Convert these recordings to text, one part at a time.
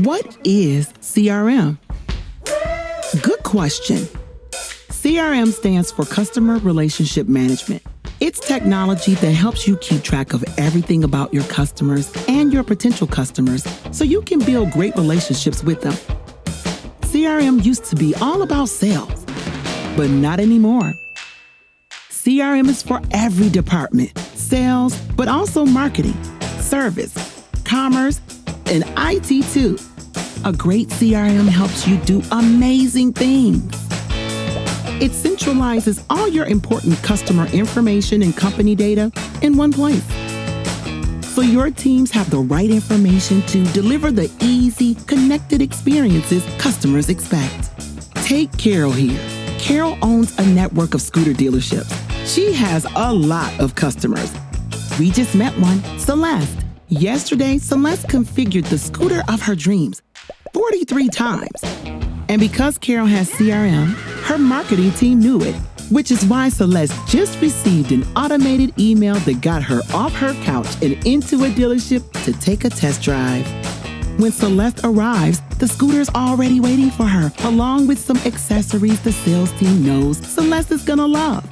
What is CRM? Good question. CRM stands for Customer Relationship Management. It's technology that helps you keep track of everything about your customers and your potential customers so you can build great relationships with them. CRM used to be all about sales, but not anymore. CRM is for every department, sales, but also marketing, service, commerce, and IT too. A great CRM helps you do amazing things. It centralizes all your important customer information and company data in one place. So your teams have the right information to deliver the easy, connected experiences customers expect. Take Carol here. Carol owns a network of scooter dealerships. She has a lot of customers. We just met one, Celeste. Yesterday, Celeste configured the scooter of her dreams 43 times. And because Carol has CRM, her marketing team knew it, which is why Celeste just received an automated email that got her off her couch and into a dealership to take a test drive. When Celeste arrives, the scooter's already waiting for her, along with some accessories the sales team knows Celeste is gonna love.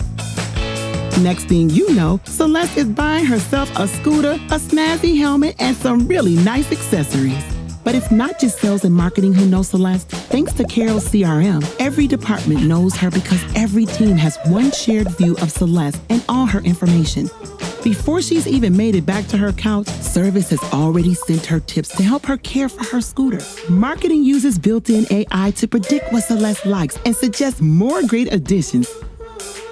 Next thing you know, Celeste is buying herself a scooter, a snazzy helmet, and some really nice accessories. But it's not just sales and marketing who know Celeste. Thanks to Carol's CRM, every department knows her because every team has one shared view of Celeste and all her information. Before she's even made it back to her couch, service has already sent her tips to help her care for her scooter. Marketing uses built-in AI to predict what Celeste likes and suggest more great additions.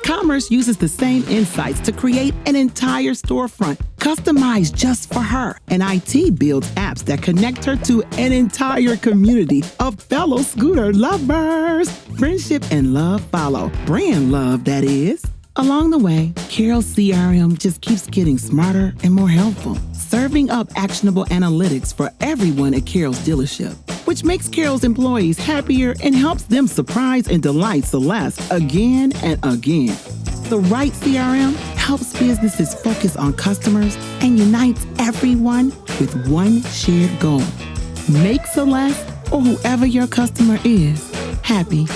Commerce uses the same insights to create an entire storefront customized just for her. And IT builds apps that connect her to an entire community of fellow scooter lovers. Friendship and love follow. Brand love, that is. Along the way, Carol's CRM just keeps getting smarter and more helpful, serving up actionable analytics for everyone at Carol's dealership, which makes Carol's employees happier and helps them surprise and delight Celeste again and again. The right CRM helps businesses focus on customers and unites everyone with one shared goal. Make Celeste, or whoever your customer is, happy